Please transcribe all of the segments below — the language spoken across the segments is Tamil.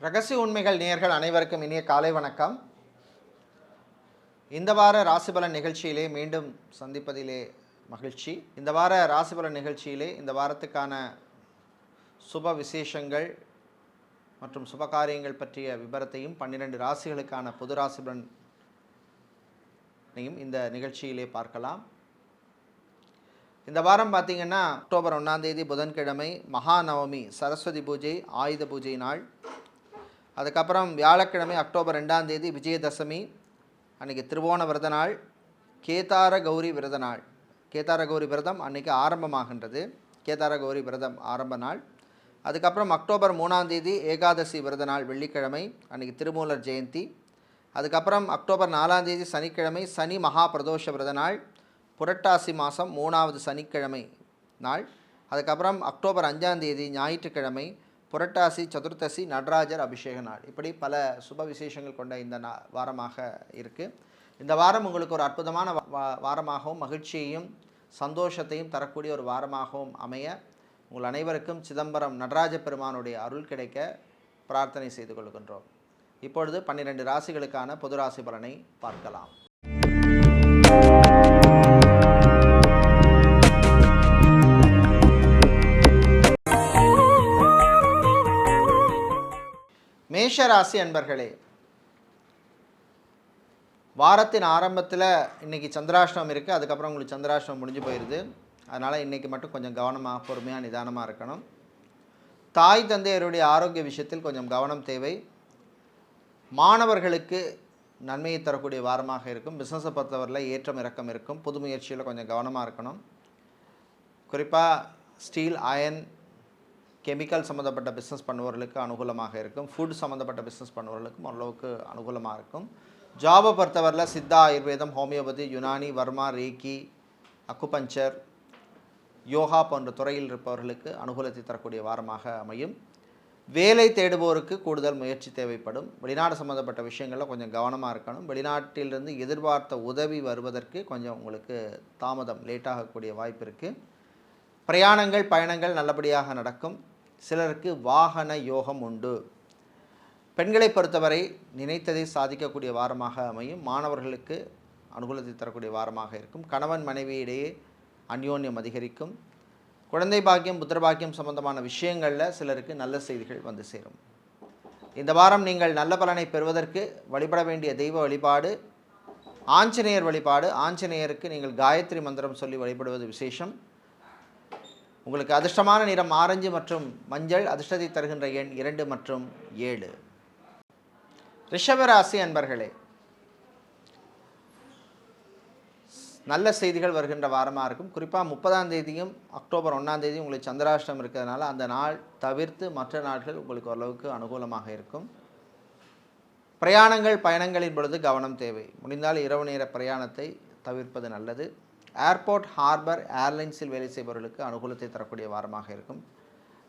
ரகசிய உண்மைகள் நேயர்கள் அனைவருக்கும் இனிய காலை வணக்கம். இந்த வார ராசிபலன் நிகழ்ச்சியிலே மீண்டும் சந்திப்பதிலே மகிழ்ச்சி. இந்த வார ராசிபலன் நிகழ்ச்சியிலே இந்த வாரத்துக்கான சுப விசேஷங்கள் மற்றும் சுப காரியங்கள் பற்றிய விபரத்தையும் 12 ராசிகளுக்கான பொது ராசிபலனையும் இந்த நிகழ்ச்சியிலே பார்க்கலாம். இந்த வாரம் பார்த்திங்கன்னா அக்டோபர் 1 புதன்கிழமை மகாநவமி, சரஸ்வதி பூஜை, ஆயுத பூஜை நாள். அதுக்கப்புறம் வியாழக்கிழமை அக்டோபர் 2 விஜயதசமி, அன்றைக்கி திருவோண விரத நாள், கேதார கௌரி விரத நாள். கேதார கௌரி விரதம் அன்றைக்கி ஆரம்பமாகின்றது. கேதார கௌரி விரதம் ஆரம்ப நாள். அதுக்கப்புறம் அக்டோபர் 3 ஏகாதசி விரத நாள், வெள்ளிக்கிழமை, அன்றைக்கி திருமூலர் ஜெயந்தி. அதுக்கப்புறம் அக்டோபர் 4 சனிக்கிழமை சனி மகா பிரதோஷ விரத நாள், புரட்டாசி மாதம் 3வது சனிக்கிழமை நாள். அதுக்கப்புறம் அக்டோபர் 5 ஞாயிற்றுக்கிழமை புரட்டாசி சதுர்த்தசி நடராஜர் அபிஷேக நாள். இப்படி பல சுப விசேஷங்கள் கொண்ட இந்த வாரமாக இருக்குது. இந்த வாரம் உங்களுக்கு ஒரு அற்புதமான வாரமாகவும் மகிழ்ச்சியையும் சந்தோஷத்தையும் தரக்கூடிய ஒரு வாரமாகவும் அமைய உங்கள் அனைவருக்கும் சிதம்பரம் நடராஜ பெருமானுடைய அருள் கிடைக்க பிரார்த்தனை செய்து கொள்கின்றோம். இப்பொழுது 12 ராசிகளுக்கான பொது ராசி பலனை பார்க்கலாம். மேஷராசி அன்பர்களே, வாரத்தின் ஆரம்பத்தில் இன்றைக்கி சந்திராஷ்டமம் இருக்குது. அதுக்கப்புறம் உங்களுக்கு சந்திராஷ்டமம் முடிஞ்சு போயிடுது. அதனால் இன்றைக்கி மட்டும் கொஞ்சம் கவனமாக, பொறுமையாக, நிதானமாக இருக்கணும். தாய் தந்தையருடைய ஆரோக்கிய விஷயத்தில் கொஞ்சம் கவனம் தேவை. மாணவர்களுக்கு நன்மையை தரக்கூடிய வாரமாக இருக்கும். பிஸ்னஸை பொறுத்தவரையில் ஏற்றம் இறக்கம் இருக்கும். புது முயற்சியில் கொஞ்சம் கவனமாக இருக்கணும். குறிப்பாக ஸ்டீல், அயன், கெமிக்கல் சம்மந்தப்பட்ட பிஸ்னஸ் பண்ணுவவர்களுக்கு அனுகூலமாக இருக்கும். ஃபுட் சம்மந்தப்பட்ட பிஸ்னஸ் பண்ணுவவர்களுக்கும் ஓரளவுக்கு அனுகூலமாக இருக்கும். ஜாபை பொறுத்தவரையில் சித்தா, ஆயுர்வேதம், ஹோமியோபதி, யுனானி, வர்மா, ரேக்கி, அக்குபஞ்சர், யோகா போன்ற துறையில் இருப்பவர்களுக்கு அனுகூலத்தை தரக்கூடிய வாரமாக அமையும். வேலை தேடுபவருக்கு கூடுதல் முயற்சி தேவைப்படும். வெளிநாடு சம்மந்தப்பட்ட விஷயங்களில் கொஞ்சம் கவனமாக இருக்கணும். வெளிநாட்டிலிருந்து எதிர்பார்த்த உதவி வருவதற்கு கொஞ்சம் உங்களுக்கு தாமதம், லேட்டாகக்கூடிய வாய்ப்பு இருக்குது. பிரயாணங்கள், பயணங்கள் நல்லபடியாக நடக்கும். சிலருக்கு வாகன யோகம் உண்டு. பெண்களை பொறுத்தவரை நினைத்ததை சாதிக்கக்கூடிய வாரமாக அமையும். மாணவர்களுக்கு அனுகூலத்தை தரக்கூடிய வாரமாக இருக்கும். கணவன் மனைவியிடையே அந்யோன்யம் அதிகரிக்கும். குழந்தை பாக்கியம், புத்திர பாக்கியம் சம்பந்தமான விஷயங்களில் சிலருக்கு நல்ல செய்திகள் வந்து சேரும். இந்த வாரம் நீங்கள் நல்ல பலனை பெறுவதற்கு வழிபட வேண்டிய தெய்வ வழிபாடு ஆஞ்சநேயர் வழிபாடு. ஆஞ்சநேயருக்கு நீங்கள் காயத்ரி மந்திரம் சொல்லி வழிபடுவது விசேஷம். உங்களுக்கு அதிர்ஷ்டமான நிறம் ஆரஞ்சு மற்றும் மஞ்சள். அதிர்ஷ்டத்தை தருகின்ற எண் 2 மற்றும் 7. ரிஷபராசி அன்பர்களே, நல்ல செய்திகள் வருகின்ற வாரமாக இருக்கும். குறிப்பாக 30 அக்டோபர் 1 உங்களுக்கு சந்திராஷ்டமம் இருக்கிறதுனால அந்த நாள் தவிர்த்து மற்ற நாட்கள் உங்களுக்கு ஓரளவுக்கு அனுகூலமாக இருக்கும். பிரயாணங்கள், பயணங்களின் பொழுது கவனம் தேவை. முடிந்தால் இரவு நேர பிரயாணத்தை தவிர்ப்பது நல்லது. ஏர்போர்ட், ஹார்பர், ஏர்லைன்ஸில் வேலை செய்பவர்களுக்கு அனுகூலத்தை தரக்கூடிய வாரமாக இருக்கும்.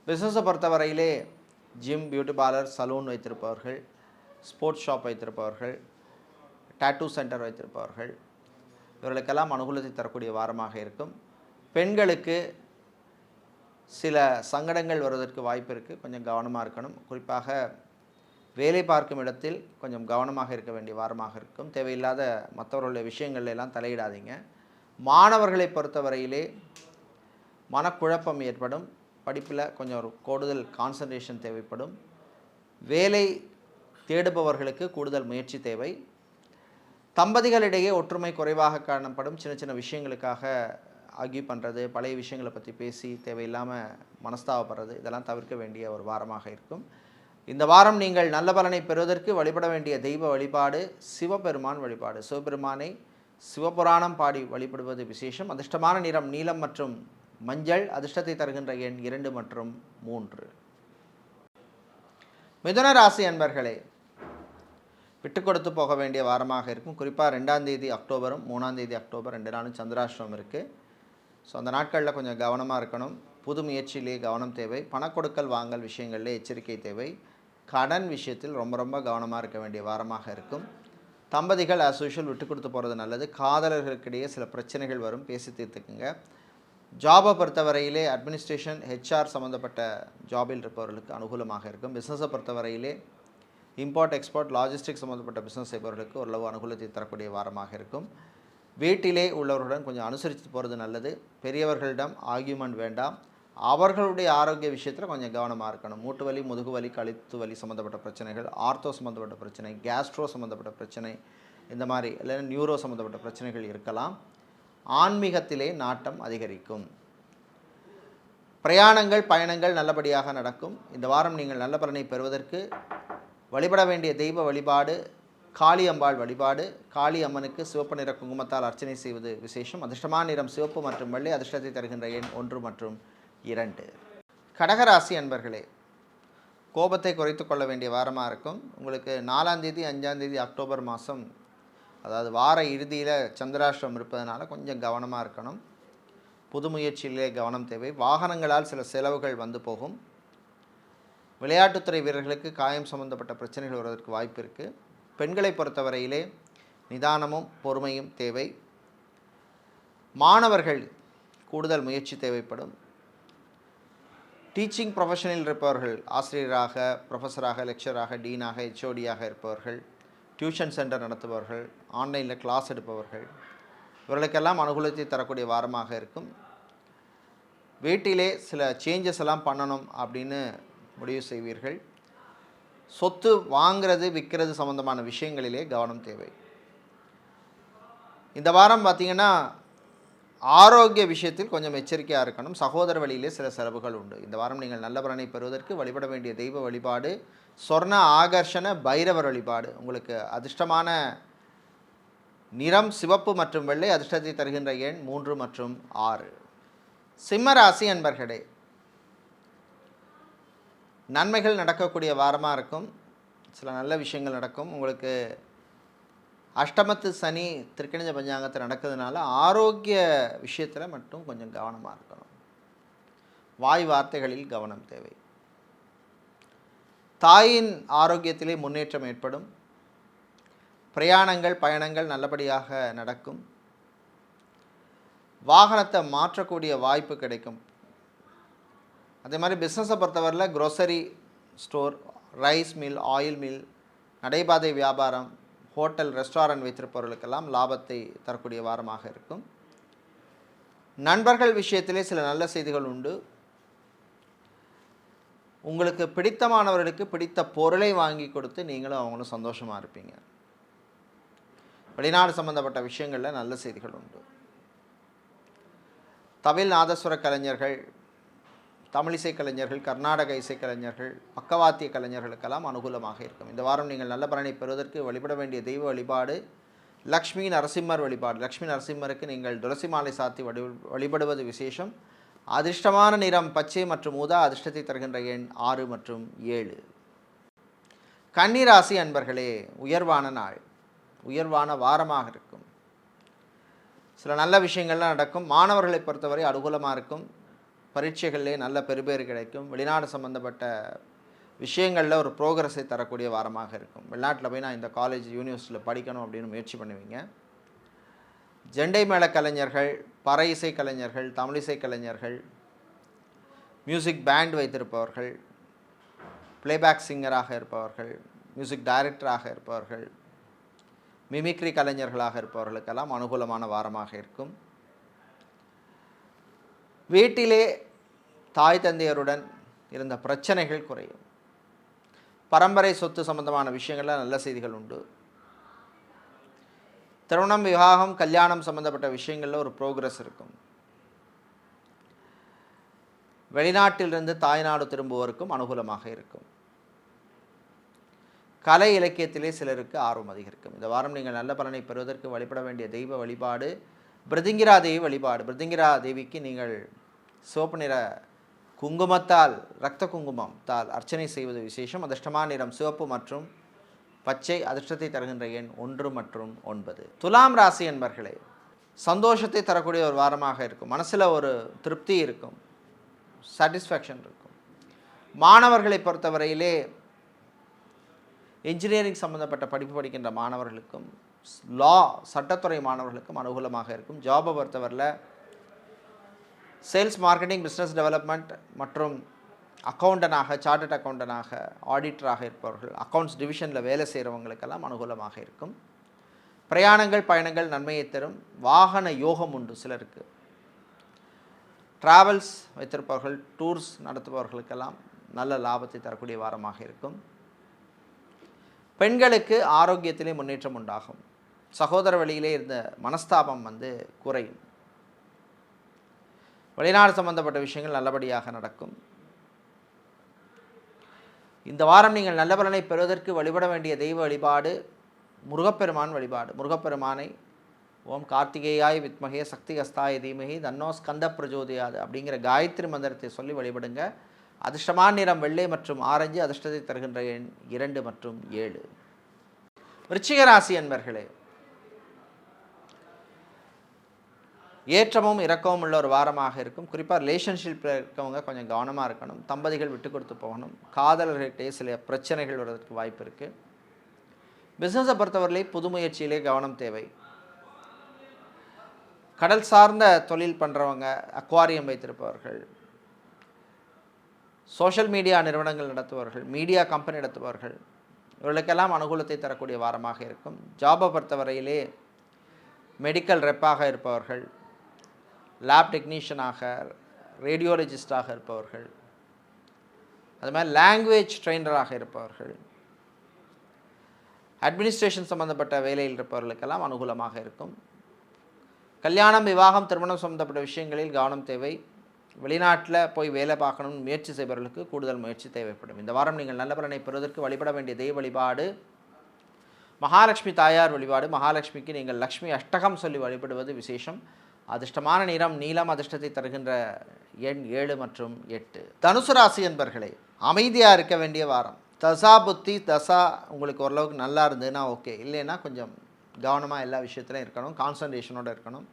பிஸ்னஸை பொறுத்தவரையிலே ஜிம், பியூட்டி பார்லர், சலூன் வைத்திருப்பவர்கள், ஸ்போர்ட்ஸ் ஷாப் வைத்திருப்பவர்கள், டாட்டூ சென்டர் வைத்திருப்பவர்கள், இவர்களுக்கெல்லாம் அனுகூலத்தை தரக்கூடிய வாரமாக இருக்கும். பெண்களுக்கு சில சங்கடங்கள் வருவதற்கு வாய்ப்பு இருக்குது. கொஞ்சம் கவனமாக இருக்கணும். குறிப்பாக வேலை பார்க்கும் இடத்தில் கொஞ்சம் கவனமாக இருக்க வேண்டிய வாரமாக இருக்கும். தேவையில்லாத மற்றவர்களுடைய விஷயங்கள்ல எல்லாம் தலையிடாதீங்க. மாணவர்களை பொறுத்தவரையிலே மனக்குழப்பம் ஏற்படும். படிப்பில் கொஞ்சம் ஒரு கூடுதல் கான்சன்ட்ரேஷன் தேவைப்படும். வேலை தேடுபவர்களுக்கு கூடுதல் முயற்சி தேவை. தம்பதிகளிடையே ஒற்றுமை குறைவாக காணப்படும். சின்ன சின்ன விஷயங்களுக்காக ஆர்கியூ பண்ணுறது, பழைய விஷயங்களை பற்றி பேசி தேவையில்லாமல் மனஸ்தாபப்படுறது, இதெல்லாம் தவிர்க்க வேண்டிய ஒரு வாரமாக இருக்கும். இந்த வாரம் நீங்கள் நல்ல பலனை பெறுவதற்கு வழிபட வேண்டிய தெய்வ வழிபாடு சிவபெருமான் வழிபாடு. சிவபெருமானை சிவபுராணம் பாடி வழிபடுவது விசேஷம். அதிர்ஷ்டமான நிறம் நீலம் மற்றும் மஞ்சள். அதிர்ஷ்டத்தை தருகின்ற எண் 2 மற்றும் 3. மிதுன ராசி அன்பர்களே, விட்டு கொடுத்து போக வேண்டிய வாரமாக இருக்கும். குறிப்பாக 2 அக்டோபரும் 3 அக்டோபர் 2 நாளும் சந்திராஷ்டமம் இருக்குது. ஸோ அந்த நாட்களில் கொஞ்சம் கவனமாக இருக்கணும். புது முயற்சியிலே கவனம் தேவை. பணக்கொடுக்கல் வாங்கல் விஷயங்களில் எச்சரிக்கை தேவை. கடன் விஷயத்தில் ரொம்ப ரொம்ப கவனமாக இருக்க வேண்டிய வாரமாக இருக்கும். தம்பதிகள் ஆஸ் யூஷுவல் விட்டு கொடுத்து போகிறது நல்லது. காதலர்களுக்கிடையே சில பிரச்சனைகள் வரும், பேசி தீர்த்துக்குங்க. ஜாபை பொறுத்தவரையிலே அட்மினிஸ்ட்ரேஷன், ஹெச்ஆர் சம்மந்தப்பட்ட ஜாபில் இருப்பவர்களுக்கு அனுகூலமாக இருக்கும். பிஸ்னஸை பொறுத்தவரையிலே இம்போர்ட் எக்ஸ்போர்ட் லாஜிஸ்டிக்ஸ் சம்மந்தப்பட்ட பிஸ்னஸ் செய்பவர்களுக்கு ஓரளவு அனுகூலத்தை தரக்கூடிய வாரமாக இருக்கும். வீட்டிலே உள்ளவர்களுடன் கொஞ்சம் அனுசரித்து போகிறது நல்லது. பெரியவர்களிடம் ஆர்கியூமெண்ட் வேண்டாம். அவர்களுடைய ஆரோக்கிய விஷயத்தில் கொஞ்சம் கவனமாக இருக்கணும். மூட்டு வலி, முதுகு வலி, கழுத்து வலி சம்மந்தப்பட்ட பிரச்சனைகள், ஆர்த்தோ சம்மந்தப்பட்ட பிரச்சனை, கேஸ்ட்ரோ சம்மந்தப்பட்ட பிரச்சனை, இந்த மாதிரி இல்லைன்னா நியூரோ சம்மந்தப்பட்ட பிரச்சனைகள் இருக்கலாம். ஆன்மீகத்திலே நாட்டம் அதிகரிக்கும். பிரயாணங்கள், பயணங்கள் நல்லபடியாக நடக்கும். இந்த வாரம் நீங்கள் நல்ல பலனை பெறுவதற்கு வழிபட வேண்டிய தெய்வ வழிபாடு காளி அம்பாள் வழிபாடு. காளி அம்மனுக்கு சிவப்பு நிற குங்குமத்தால் அர்ச்சனை செய்வது விசேஷம். அதிர்ஷ்டமான நிறம் சிவப்பு மற்றும் வெள்ளை. அதிர்ஷ்டத்தை தருகின்ற எண் 1 மற்றும் 2. கடகராசி அன்பர்களே, கோபத்தை குறைத்து கொள்ள வேண்டிய வாரமாக இருக்கும். உங்களுக்கு 4ஆம் தேதி 5ஆம் தேதி அக்டோபர் மாதம், அதாவது வார இறுதியில் சந்திராஷ்டிரம் இருப்பதனால கொஞ்சம் கவனமாக இருக்கணும். புது முயற்சியிலே கவனம் தேவை. வாகனங்களால் சில செலவுகள் வந்து போகும். விளையாட்டுத்துறை வீரர்களுக்கு காயம் சம்பந்தப்பட்ட பிரச்சனைகள் வருவதற்கு வாய்ப்பு இருக்குது. பெண்களை பொறுத்தவரையிலே நிதானமும் பொறுமையும் தேவை. மாணவர்கள் கூடுதல் முயற்சி தேவைப்படும். டீச்சிங் ப்ரொஃபஷனில் இருப்பவர்கள், ஆசிரியராக, ப்ரொஃபஸராக, லெக்சராக, டீனாக, ஹெச்ஓடியாக இருப்பவர்கள், டியூஷன் சென்டர் நடத்துபவர்கள், ஆன்லைனில் கிளாஸ் எடுப்பவர்கள், இவர்களுக்கெல்லாம் அனுகூலத்தை தரக்கூடிய வாரமாக இருக்கும். வீட்டிலே சில சேஞ்சஸ் எல்லாம் பண்ணணும் அப்படின்னு முடிவு செய்வீர்கள். சொத்து வாங்கிறது, விற்கிறது சம்பந்தமான விஷயங்களிலே கவனம் தேவை. இந்த வாரம் பார்த்திங்கன்னா ஆரோக்கிய விஷயத்தில் கொஞ்சம் எச்சரிக்கையாக இருக்கணும். சகோதர வழியிலே சில செலவுகள் உண்டு. இந்த வாரம் நீங்கள் நல்ல பலனை பெறுவதற்கு வழிபட வேண்டிய தெய்வ வழிபாடு சொர்ண ஆகர்ஷண பைரவர் வழிபாடு. உங்களுக்கு அதிர்ஷ்டமான நிறம் சிவப்பு மற்றும் வெள்ளை. அதிர்ஷ்டத்தை தருகின்ற எண் 3 மற்றும் 6. சிம்மராசி அன்பர்களே, நன்மைகள் நடக்கக்கூடிய வாரமாக இருக்கும். சில நல்ல விஷயங்கள் நடக்கும். உங்களுக்கு அஷ்டமத்து சனி திருக்கணித பஞ்சாங்கத்தில் நடக்கிறதுனால ஆரோக்கிய விஷயத்தில் மட்டும் கொஞ்சம் கவனமாக இருக்கணும். வாய் வார்த்தைகளில் கவனம் தேவை. தாயின் ஆரோக்கியத்திலே முன்னேற்றம் ஏற்படும். பிரயாணங்கள், பயணங்கள் நல்லபடியாக நடக்கும். வாகனத்தை மாற்றக்கூடிய வாய்ப்பு கிடைக்கும். அதே மாதிரி பிஸ்னஸை பொறுத்தவரையில் grocery store, rice mill, oil mill, நடைபாதை வியாபாரம், ஹோட்டல், ரெஸ்டாரண்ட் வைத்திருப்பவர்களுக்கெல்லாம் லாபத்தை தரக்கூடிய வாரமாக இருக்கும். நண்பர்கள் விஷயத்திலே சில நல்ல செய்திகள் உண்டு. உங்களுக்கு பிடித்தமானவர்களுக்கு பிடித்த பொருளை வாங்கி கொடுத்து நீங்களும் அவங்களும் சந்தோஷமாக இருப்பீங்க. வெளிநாடு சம்பந்தப்பட்ட விஷயங்களில் நல்ல செய்திகள் உண்டு. தவில் நாதஸ்வர கலைஞர்கள், தமிழிசை கலைஞர்கள், கர்நாடக இசைக்கலைஞர்கள், பக்கவாத்திய கலைஞர்களுக்கெல்லாம் அனுகூலமாக இருக்கும். இந்த வாரம் நீங்கள் நல்ல பலனை பெறுவதற்கு வழிபட வேண்டிய தெய்வ வழிபாடு லக்ஷ்மி நரசிம்மர் வழிபாடு. லக்ஷ்மி நரசிம்மருக்கு நீங்கள் துளசி மாலை சாத்தி வழிபடுவது விசேஷம். அதிர்ஷ்டமான நிறம் பச்சை மற்றும் ஊதா. அதிர்ஷ்டத்தை தருகின்ற எண் 6 மற்றும் 7. கன்னிராசி அன்பர்களே, உயர்வான நாள், உயர்வான வாரமாக இருக்கும். சில நல்ல விஷயங்கள்லாம் நடக்கும். மாணவர்களை பொறுத்தவரை அனுகூலமாக இருக்கும். பரீட்சைகளிலே நல்ல பெறுபேறு கிடைக்கும். வெளிநாடு சம்பந்தப்பட்ட விஷயங்களில் ஒரு ப்ரோக்ரஸை தரக்கூடிய வாரமாக இருக்கும். வெளிநாட்டில் போய் நான் இந்த காலேஜ், யூனிவர்சிட்டியில் படிக்கணும் அப்படின்னு முயற்சி பண்ணுவீங்க. ஜெண்டை மேள கலைஞர்கள், பறை இசை கலைஞர்கள், தமிழிசை கலைஞர்கள், மியூசிக் பேண்ட் வைத்திருப்பவர்கள், பிளேபேக் சிங்கராக இருப்பவர்கள், மியூசிக் டைரக்டராக இருப்பவர்கள், மிமிக்ரி கலைஞர்களாக இருப்பவர்களுக்கெல்லாம் அனுகூலமான வாரமாக இருக்கும். வீட்டிலே தாய் தந்தையருடன் இருந்த பிரச்சனைகள் குறையும். பரம்பரை சொத்து சம்பந்தமான விஷயங்களில் நல்ல செய்திகள் உண்டு. திருமணம், விவாகம், கல்யாணம் சம்பந்தப்பட்ட விஷயங்களில் ஒரு ப்ரோக்ரஸ் இருக்கும். வெளிநாட்டிலிருந்து தாய்நாடு திரும்புவோருக்கும் அனுகூலமாக இருக்கும். கலை இலக்கியத்திலே சிலருக்கு ஆர்வம் அதிகரிக்கும். இந்த வாரம் நீங்கள் நல்ல பலனை பெறுவதற்கு வழிபட வேண்டிய தெய்வ வழிபாடு பிருதிங்கிரா தேவி வழிபாடு. பிருதிங்கிரா தேவிக்கு நீங்கள் சிவப்பு நிற குங்குமத்தால், இரத்த குங்குமத்தால் அர்ச்சனை செய்வது விசேஷம். அதிர்ஷ்டமான நிறம் சிவப்பு மற்றும் பச்சை. அதிர்ஷ்டத்தை தருகின்ற எண் 1 மற்றும் 9. துலாம் ராசி என்பர்களே, சந்தோஷத்தை தரக்கூடிய ஒரு வாரமாக இருக்கும். மனசில் ஒரு திருப்தி இருக்கும், சாட்டிஸ்ஃபேக்ஷன் இருக்கும். மாணவர்களை பொறுத்தவரையிலே என்ஜினியரிங் சம்பந்தப்பட்ட படிப்பு படிக்கின்ற மாணவர்களுக்கும், லா சட்டத்துறை மாணவர்களுக்கும் அனுகூலமாக இருக்கும். ஜாபை பொறுத்தவரையில் சேல்ஸ், மார்க்கெட்டிங், பிஸ்னஸ் டெவலப்மெண்ட் மற்றும் அக்கௌண்டனாக, சார்ட்டர்ட் அக்கௌண்டனாக, ஆடிட்டராக இருப்பவர்கள், அக்கௌண்ட்ஸ் டிவிஷனில் வேலை செய்கிறவங்களுக்கெல்லாம் அனுகூலமாக இருக்கும். பிரயாணங்கள் பயணங்கள் நன்மையை தரும். வாகன யோகம் உண்டு சிலருக்கு. ட்ராவல்ஸ் வைத்திருப்பவர்கள், டூர்ஸ் நடத்துபவர்களுக்கெல்லாம் நல்ல லாபத்தை தரக்கூடிய வாரமாக இருக்கும். பெண்களுக்கு ஆரோக்கியத்திலே முன்னேற்றம் உண்டாகும். சகோதர வழியிலே இருந்த மனஸ்தாபம் குறையும். வெளிநாடு சம்பந்தப்பட்ட விஷயங்கள் நல்லபடியாக நடக்கும். இந்த வாரம் நீங்கள் நல்ல பலனை பெறுவதற்கு வழிபட வேண்டிய தெய்வ வழிபாடு முருகப்பெருமான் வழிபாடு. முருகப்பெருமானை ஓம் கார்த்திகேயாய் வித்மகே சக்தி ஹஸ்தாய தீமகி தன்னோ ஸ்கந்த பிரஜோதியாது அப்படிங்கிற காயத்ரி மந்திரத்தை சொல்லி வழிபடுங்க. அதிர்ஷ்டமான நிறம் வெள்ளை மற்றும் ஆரஞ்சு. அதிர்ஷ்டத்தை தருகின்ற எண் 2 மற்றும் 7. விருச்சிக ராசி அன்பர்களே, ஏற்றமும் இறக்கமும் உள்ள ஒரு வாரமாக இருக்கும். குறிப்பாக ரிலேஷன்ஷிப்பில் இருக்கவங்க கொஞ்சம் கவனமாக இருக்கணும். தம்பதிகள் விட்டு கொடுத்து போகணும். காதலர்கிட்டே சில பிரச்சனைகள் வருவதற்கு வாய்ப்பு இருக்குது. பிஸ்னஸை பொறுத்தவரையிலே புது முயற்சியிலே கவனம் தேவை. கடல் சார்ந்த தொழில் பண்ணுறவங்க, அக்வாரியம் வைத்திருப்பவர்கள், சோஷியல் மீடியா நிறுவனங்கள் நடத்துபவர்கள், மீடியா கம்பெனி நடத்துபவர்கள், இவர்களுக்கெல்லாம் அனுகூலத்தை தரக்கூடிய வாரமாக இருக்கும். ஜாபை பொறுத்தவரையிலே மெடிக்கல் ரெப்பாக இருப்பவர்கள், லேப் டெக்னீஷியனாக, ரேடியோலஜிஸ்டாக இருப்பவர்கள், அது மாதிரி லாங்குவேஜ் ட்ரெயினராக இருப்பவர்கள், அட்மினிஸ்ட்ரேஷன் சம்பந்தப்பட்ட வேலையில் இருப்பவர்களுக்கெல்லாம் அனுகூலமாக இருக்கும். கல்யாணம், விவாகம், திருமணம் சம்பந்தப்பட்ட விஷயங்களில் கவனம் தேவை. வெளிநாட்டில் போய் வேலை பார்க்கணும்னு முயற்சி செய்பவர்களுக்கு கூடுதல் முயற்சி தேவைப்படும். இந்த வாரம் நீங்கள் நல்ல பலனை பெறுவதற்கு வழிபட வேண்டிய தெய்வ வழிபாடு மகாலட்சுமி தாயார் வழிபாடு. மகாலட்சுமிக்கு நீங்கள் லக்ஷ்மி அஷ்டகம் சொல்லி வழிபடுவது விசேஷம். அதிர்ஷ்டமான நிறம் நீலம். அதிர்ஷ்டத்தை தருகின்ற எண் 7 மற்றும் 8. தனுசு ராசி என்பர்களே, அமைதியாக இருக்க வேண்டிய வாரம். தசா புத்தி தசா உங்களுக்கு ஓரளவுக்கு நல்லா இருந்ததுன்னா ஓகே, இல்லைன்னா கொஞ்சம் கவனமாக எல்லா விஷயத்துலையும் இருக்கணும். கான்சன்ட்ரேஷனோடு இருக்கணும்.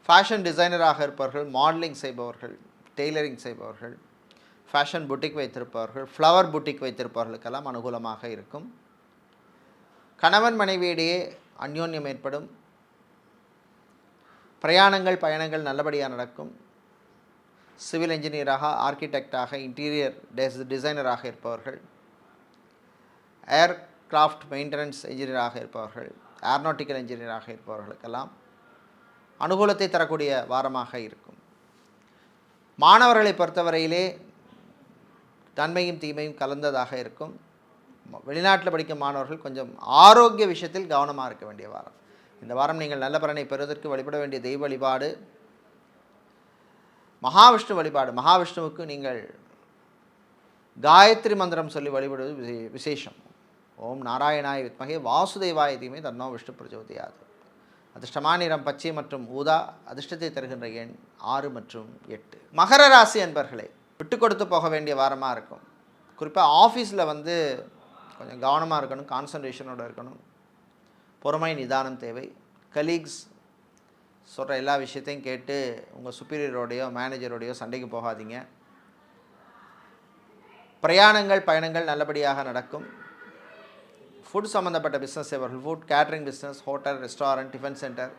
ஃபேஷன் டிசைனராக இருப்பவர்கள், மாடலிங் செய்பவர்கள், டெய்லரிங் செய்பவர்கள், ஃபேஷன் புட்டிக் வைத்திருப்பவர்கள், ஃப்ளவர் புட்டிக் வைத்திருப்பவர்களுக்கெல்லாம் அனுகூலமாக இருக்கும். கணவன் மனைவியிடையே அந்யோன்யம் ஏற்படும். பிரயாணங்கள் பயணங்கள் நல்லபடியாக நடக்கும். சிவில் இன்ஜினியராக, ஆர்கிடெக்டாக, இன்டீரியர் டிசைனராக இருப்பவர்கள், ஏர்கிராஃப்ட் மெயின்டெனன்ஸ் இன்ஜினியராக இருப்பவர்கள், ஏரோநாட்டிக்கல் இன்ஜினியராக இருப்பவர்களுக்கெல்லாம் அனுகூலத்தை தரக்கூடிய வாரமாக இருக்கும். மாணவர்களை பொறுத்தவரையிலே நன்மையும் தீமையும் கலந்ததாக இருக்கும். வெளிநாட்டில் படிக்கும் மாணவர்கள் கொஞ்சம் ஆரோக்கிய விஷயத்தில் கவனமாக இருக்க வேண்டிய வாரம். இந்த வாரம் நீங்கள் நல்ல பலனை பெறுவதற்கு வழிபட வேண்டிய தெய்வ வழிபாடு மகாவிஷ்ணு வழிபாடு. மகாவிஷ்ணுவுக்கு நீங்கள் காயத்ரி மந்திரம் சொல்லி வழிபடுவது விசேஷம். ஓம் நாராயணாய வித்மகே வாசுதேவாய தீமகி தன்னோ விஷ்ணு பிரச்சோதயாத். அதிர்ஷ்டமான நிறம் பச்சை மற்றும் ஊதா. அதிர்ஷ்டத்தை தருகின்ற எண் 6 மற்றும் 8. மகர ராசி அன்பர்களே, விட்டு கொடுத்து போக வேண்டிய வாரமாக இருக்கும். குறிப்பாக ஆஃபீஸில் கொஞ்சம் கவனமாக இருக்கணும். கான்சன்ட்ரேஷனோடு இருக்கணும். பொறுமை நிதானம் தேவை. கலீக்ஸ் சொல்கிற எல்லா விஷயத்தையும் கேட்டு உங்கள் சுப்பீரியரோடையோ மேனேஜரோடையோ சண்டைக்கு போகாதீங்க. பிரயாணங்கள் பயணங்கள் நல்லபடியாக நடக்கும். ஃபுட் சம்மந்தப்பட்ட பிஸ்னஸ் செய்பவர்கள், food catering business, hotel, restaurant, tiffin center,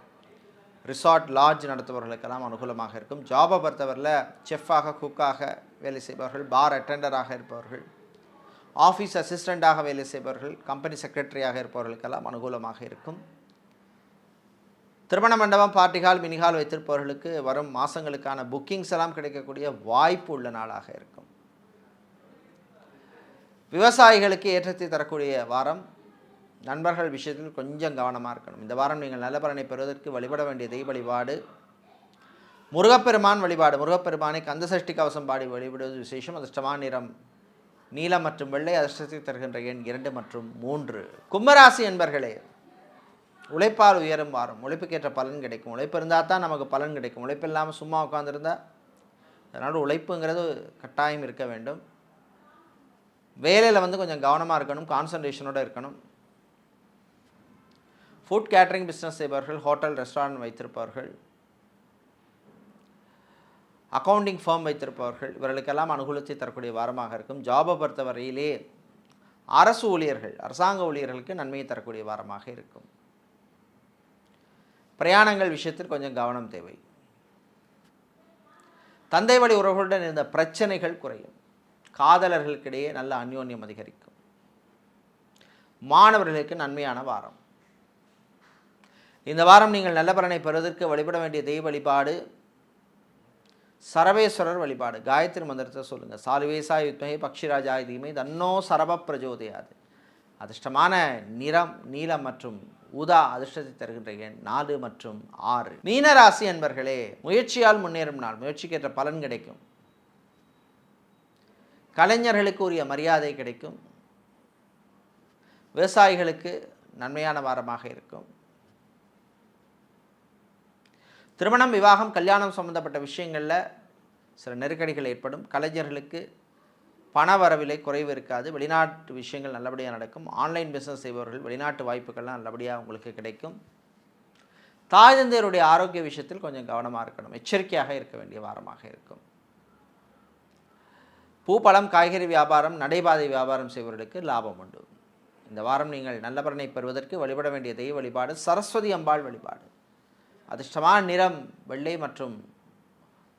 resort, lodge நடத்துபவர்களுக்கெல்லாம் அனுகூலமாக இருக்கும். ஜாபை பொறுத்தவரையில் செஃப்பாக, குக்காக வேலை செய்பவர்கள், பார் அட்டெண்டராக இருப்பவர்கள், ஆஃபீஸ் அசிஸ்டண்ட்டாக வேலை செய்பவர்கள், கம்பெனி செக்ரட்டரியாக இருப்பவர்களுக்கெல்லாம் அனுகூலமாக இருக்கும். திருமண மண்டபம், பார்ட்டி ஹால், மினி ஹால் வைத்திருப்பவர்களுக்கு வரும் மாதங்களுக்கான புக்கிங்ஸ் எல்லாம் கிடைக்கக்கூடிய வாய்ப்பு உள்ள நாளாக இருக்கும். விவசாயிகளுக்கு ஏற்றத்தை தரக்கூடிய வாரம். நண்பர்கள் விஷயத்தில் கொஞ்சம் கவனமாக இருக்கணும். இந்த வாரம் நீங்கள் நல்ல பலனை பெறுவதற்கு வழிபட வேண்டிய தெய்வ வழிபாடு முருகப்பெருமான் வழிபாடு. முருகப்பெருமானை கந்தசஷ்டி கவசம் பாடி வழிபடுவது விசேஷம். அதிர்ஷ்டமான நிறம் நீலம் மற்றும் வெள்ளை. அதிர்ஷ்டத்தை தருகின்ற எண் 2 மற்றும் 3. கும்பராசி என்பர்களே, உழைப்பால் உயரும் வாரம். உழைப்புக்கேற்ற பலன் கிடைக்கும். உழைப்பு இருந்தால் தான் நமக்கு பலன் கிடைக்கும். உழைப்பு இல்லாமல் சும்மா உட்காந்துருந்தால், அதனால் உழைப்புங்கிறது கட்டாயம் இருக்க வேண்டும். வேலையில் கொஞ்சம் கவனமாக இருக்கணும். கான்சன்ட்ரேஷனோடு இருக்கணும். ஃபுட் கேட்ரிங் பிஸ்னஸ் செய்பவர்கள், ஹோட்டல் ரெஸ்டாரண்ட் வைத்திருப்பவர்கள், அக்கௌண்டிங் ஃபார்ம் வைத்திருப்பவர்கள், இவர்களுக்கெல்லாம் அனுகூலத்தை தரக்கூடிய வாரமாக இருக்கும். ஜாபை பொறுத்தவரையிலே அரசு ஊழியர்கள், அரசாங்க ஊழியர்களுக்கு நன்மையை தரக்கூடிய வாரமாக இருக்கும். பிரயாணங்கள் விஷயத்தில் கொஞ்சம் கவனம் தேவை. தந்தை வழி உறவுகளுடன் இருந்த பிரச்சனைகள் குறையும். காதலர்களுக்கிடையே நல்ல அந்யோன்யம் அதிகரிக்கும். மாணவர்களுக்கு நன்மையான வாரம். இந்த வாரம் நீங்கள் நல்ல பலனை பெறுவதற்கு வழிபட வேண்டிய தெய்வ வழிபாடு சரவேஸ்வரர் வழிபாடு. காயத்ரி மந்திரத்தை சொல்லுங்கள். சாலுவேசாய யுத்மகே பக்ஷிராஜாய தீமை தன்னோ சரப பிரஜோதயாது. அதிர்ஷ்டமான நிறம் நீலம் மற்றும் ஊதா. அதிர்ஷ்டத்தை தருகின்ற எண் 4 மற்றும் 6. மீனராசி என்பர்களே, முயற்சியால் முன்னேறும் நாள். முயற்சிக்கேற்ற பலன் கிடைக்கும். கலைஞர்களுக்கு உரிய மரியாதை கிடைக்கும். விவசாயிகளுக்கு நன்மையான வாரமாக இருக்கும். திருமணம், விவாகம், கல்யாணம் சம்பந்தப்பட்ட விஷயங்களில் சில நெருக்கடிகள் ஏற்படும். கலைஞர்களுக்கு பண வரவில்லை குறைவு இருக்காது. வெளிநாட்டு விஷயங்கள் நல்லபடியாக நடக்கும். ஆன்லைன் பிஸ்னஸ் செய்பவர்கள் வெளிநாட்டு வாய்ப்புகள்லாம் நல்லபடியாக உங்களுக்கு கிடைக்கும். தாய் தந்தையருடைய ஆரோக்கிய விஷயத்தில் கொஞ்சம் கவனமாக இருக்கணும். எச்சரிக்கையாக இருக்க வேண்டிய வாரமாக இருக்கும். பூ, பழம், காய்கறி வியாபாரம், நடைபாதை வியாபாரம் செய்பவர்களுக்கு லாபம் உண்டு. இந்த வாரம் நீங்கள் நல்ல பலனை பெறுவதற்கு வழிபட வேண்டிய தெய்வ வழிபாடு சரஸ்வதி அம்பாள் வழிபாடு. அதிர்ஷ்டமான நிறம் வெள்ளை மற்றும்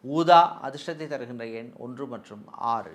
ஊதா. அதிர்ஷ்டத்தை தருகின்ற எண் 1 மற்றும் 6.